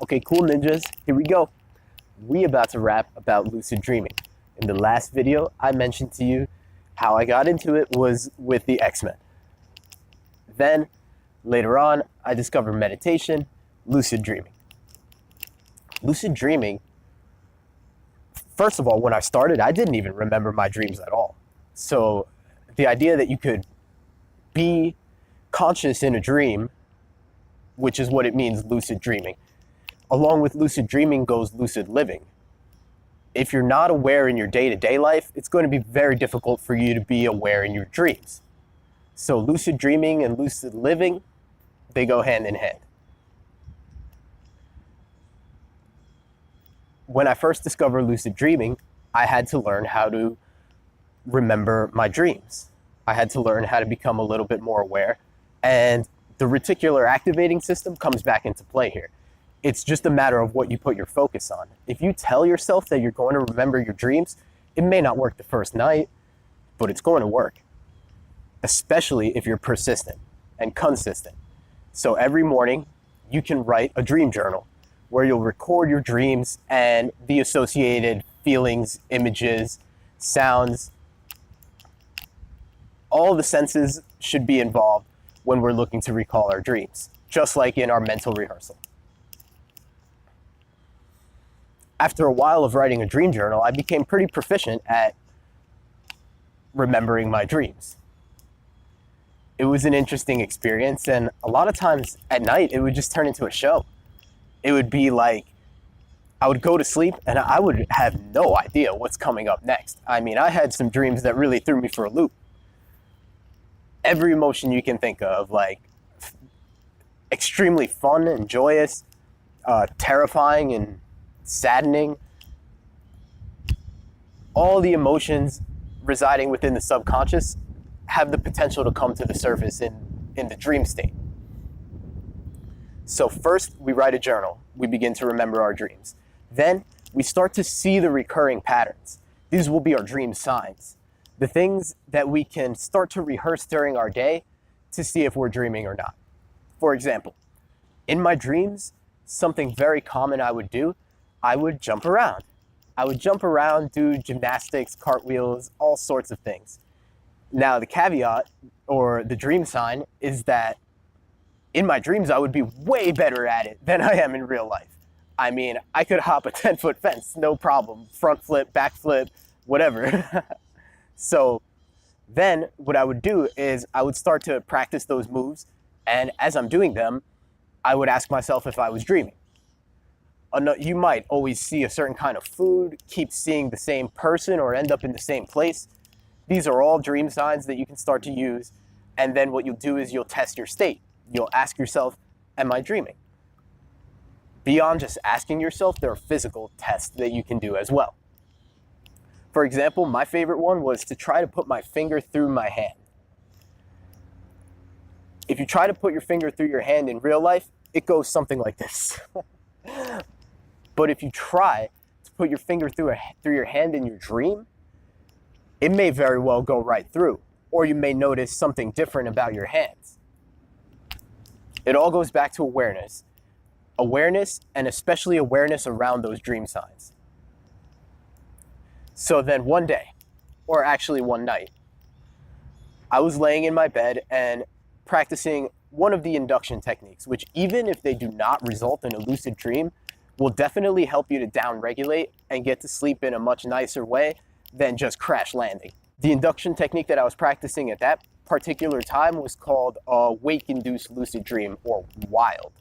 Okay, cool ninjas, here we go. We about to rap about lucid dreaming. In the last video, I mentioned to you how I got into it was with the X-Men. Then, later on, I discovered meditation, lucid dreaming. Lucid dreaming, first of all, when I started, I didn't even remember my dreams at all. So the idea that you could be conscious in a dream, which is what it means, lucid dreaming. Along with lucid dreaming goes lucid living. If you're not aware in your day-to-day life, it's going to be very difficult for you to be aware in your dreams. So lucid dreaming and lucid living, they go hand in hand. When I first discovered lucid dreaming, I had to learn how to remember my dreams. I had to learn how to become a little bit more aware, and the reticular activating system comes back into play here. It's just a matter of what you put your focus on. If you tell yourself that you're going to remember your dreams, it may not work the first night, but it's going to work, especially if you're persistent and consistent. So every morning, you can write a dream journal where you'll record your dreams and the associated feelings, images, sounds. All the senses should be involved when we're looking to recall our dreams, just like in our mental rehearsal. After a while of writing a dream journal, I became pretty proficient at remembering my dreams. It was an interesting experience, and a lot of times at night, it would just turn into a show. It would be like, I would go to sleep and I would have no idea what's coming up next. I mean, I had some dreams that really threw me for a loop. Every emotion you can think of, like extremely fun and joyous, terrifying and saddening. All the emotions residing within the subconscious have the potential to come to the surface in the dream state. So first, we write a journal. We begin to remember our dreams. Then, we start to see the recurring patterns. These will be our dream signs. The things that we can start to rehearse during our day to see if we're dreaming or not. For example, in my dreams, something very common I would do, I would jump around. I would jump around, do gymnastics, cartwheels, all sorts of things. Now, the caveat, or the dream sign, is that in my dreams, I would be way better at it than I am in real life. I mean, I could hop a 10-foot fence, no problem. Front flip, back flip, whatever. So then what I would do is I would start to practice those moves. And as I'm doing them, I would ask myself if I was dreaming. You might always see a certain kind of food, keep seeing the same person, or end up in the same place. These are all dream signs that you can start to use. And then what you'll do is you'll test your state. You'll ask yourself, am I dreaming? Beyond just asking yourself, there are physical tests that you can do as well. For example, my favorite one was to try to put my finger through my hand. If you try to put your finger through your hand in real life, it goes something like this. But if you try to put your finger through your hand in your dream, it may very well go right through, or you may notice something different about your hands. It all goes back to awareness. Awareness, and especially awareness around those dream signs. So then one day, or actually one night, I was laying in my bed and practicing one of the induction techniques, which even if they do not result in a lucid dream, will definitely help you to downregulate and get to sleep in a much nicer way than just crash landing. The induction technique that I was practicing at that particular time was called a wake-induced lucid dream, or wild.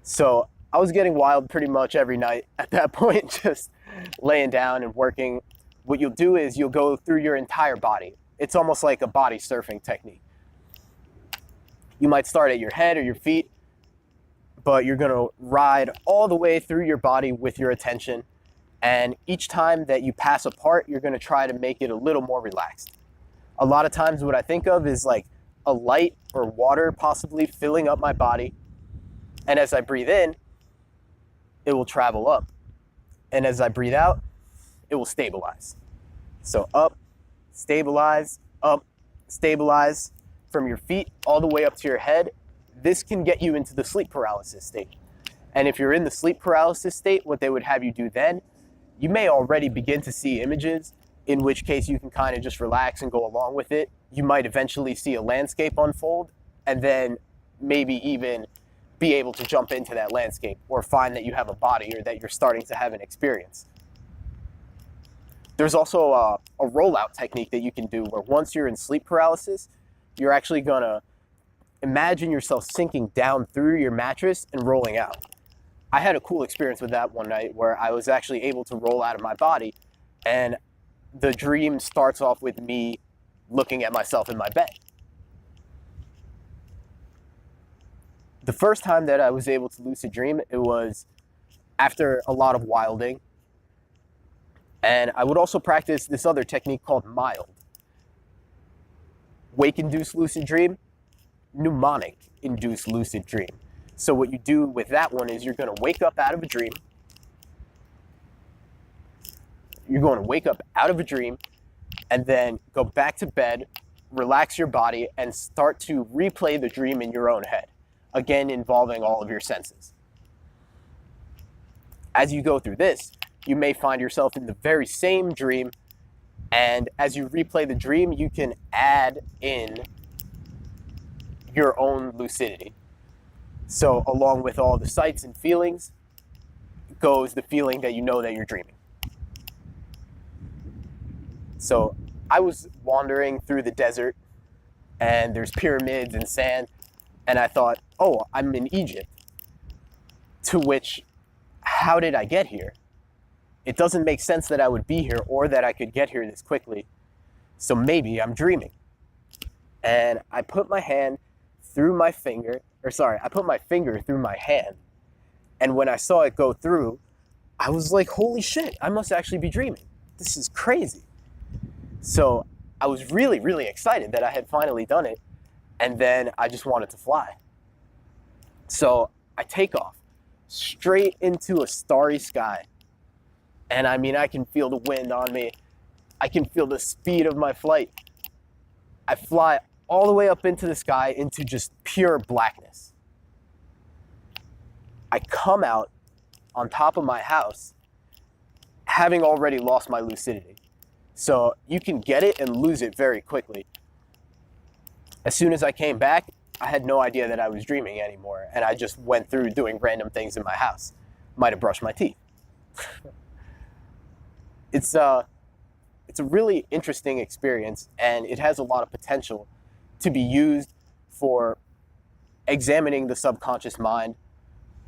So I was getting wild pretty much every night at that point, just laying down and working. What you'll do is you'll go through your entire body. It's almost like a body surfing technique. You might start at your head or your feet, but you're gonna ride all the way through your body with your attention. And each time that you pass a part, you're gonna try to make it a little more relaxed. A lot of times what I think of is like a light or water possibly filling up my body. And as I breathe in, it will travel up. And as I breathe out, it will stabilize. So up, stabilize, from your feet all the way up to your head. This can get you into the sleep paralysis state. And if you're in the sleep paralysis state, what they would have you do then, you may already begin to see images, in which case you can kind of just relax and go along with it. You might eventually see a landscape unfold, and then maybe even be able to jump into that landscape or find that you have a body or that you're starting to have an experience. There's also a rollout technique that you can do where once you're in sleep paralysis, you're actually gonna imagine yourself sinking down through your mattress and rolling out. I had a cool experience with that one night where I was actually able to roll out of my body, and the dream starts off with me looking at myself in my bed. The first time that I was able to lucid dream, it was after a lot of wilding. And I would also practice this other technique called mild. Wake-induced lucid dream, mnemonic-induced lucid dream. So what you do with that one is you're going to wake up out of a dream. You're going to wake up out of a dream and then go back to bed, relax your body, and start to replay the dream in your own head. Again, involving all of your senses. As you go through this, you may find yourself in the very same dream, and as you replay the dream, you can add in your own lucidity. So along with all the sights and feelings goes the feeling that you know that you're dreaming. So I was wandering through the desert, and there's pyramids and sand, and I thought, oh, I'm in Egypt. To which, how did I get here? It doesn't make sense that I would be here or that I could get here this quickly. So maybe I'm dreaming. And I put my hand through my finger, I put my finger through my hand. And when I saw it go through, I was like, holy shit, I must actually be dreaming. This is crazy. So I was really, really excited that I had finally done it. And then I just wanted to fly. So I take off straight into a starry sky. And I mean, I can feel the wind on me. I can feel the speed of my flight. I fly all the way up into the sky into just pure blackness. I come out on top of my house having already lost my lucidity. So you can get it and lose it very quickly. As soon as I came back, I had no idea that I was dreaming anymore, and I just went through doing random things in my house. Might have brushed my teeth. It's a really interesting experience, and it has a lot of potential to be used for examining the subconscious mind,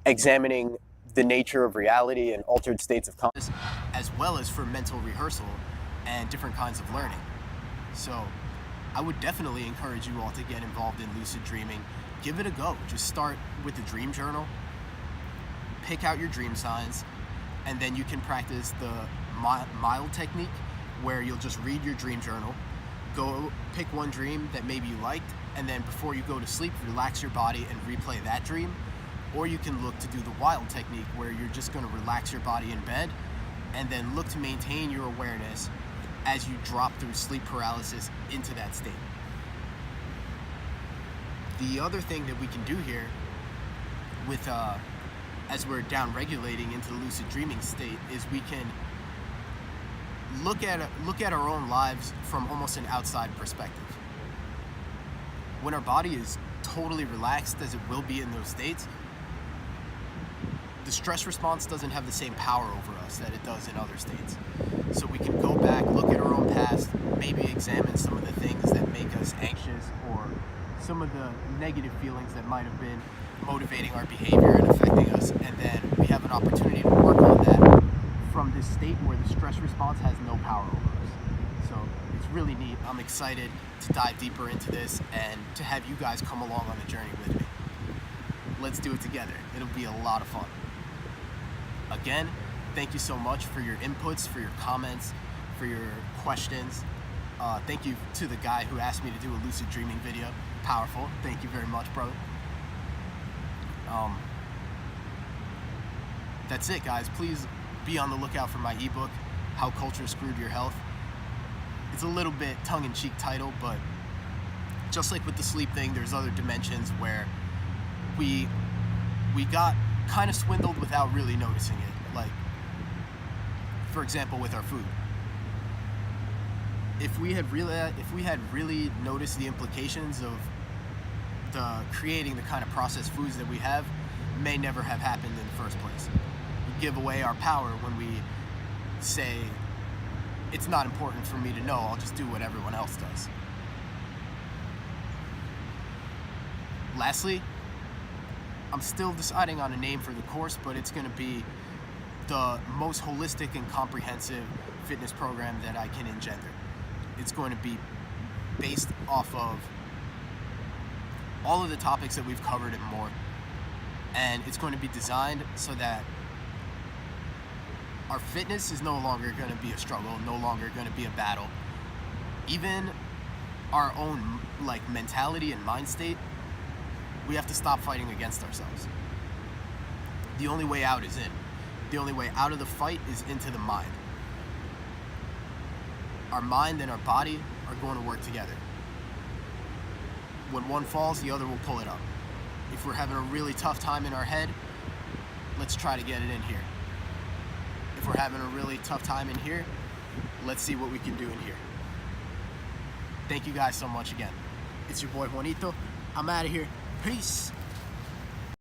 examining the nature of reality and altered states of consciousness, as well as for mental rehearsal and different kinds of learning. So I would definitely encourage you all to get involved in lucid dreaming. Give it a go. Just start with the dream journal, pick out your dream signs, and then you can practice the mild technique where you'll just read your dream journal, go pick one dream that maybe you liked, and then before you go to sleep, relax your body and replay that dream. Or you can look to do the wild technique where you're just going to relax your body in bed and then look to maintain your awareness as you drop through sleep paralysis into that state. The other thing that we can do here with as we're down regulating into the lucid dreaming state is we can look at our own lives from almost an outside perspective. When our body is totally relaxed, as it will be in those states, the stress response doesn't have the same power over us that it does in other states. So we can go back, look at our own past, maybe examine some of the things that make us anxious or some of the negative feelings that might have been motivating our behavior and affecting us, and then we have an opportunity to work on that from this state where the stress response has no power over us. So it's really neat. I'm excited to dive deeper into this and to have you guys come along on the journey with me. Let's do it together. It'll be a lot of fun. Again, thank you so much for your inputs, for your comments, for your questions. Thank you to the guy who asked me to do a lucid dreaming video. Powerful. Thank you very much, brother. That's it, guys. Please be on the lookout for my ebook, How Culture Screwed Your Health. It's a little bit tongue-in-cheek title, but just like with the sleep thing, there's other dimensions where we got kind of swindled without really noticing it. Like, for example, with our food. If we had really noticed the implications of creating the kind of processed foods that we have, may never have happened in the first place. We give away our power when we say, it's not important for me to know, I'll just do what everyone else does. Lastly, I'm still deciding on a name for the course, but it's going to be the most holistic and comprehensive fitness program that I can engender. It's going to be based off of all of the topics that we've covered and more. And it's going to be designed so that our fitness is no longer going to be a struggle, no longer going to be a battle. Even our own mentality and mind state, we have to stop fighting against ourselves. The only way out is in. The only way out of the fight is into the mind. Our mind and our body are going to work together. When one falls, the other will pull it up. If we're having a really tough time in our head, let's try to get it in here. If we're having a really tough time in here, let's see what we can do in here. Thank you guys so much again. It's your boy Juanito. I'm out of here. Peace.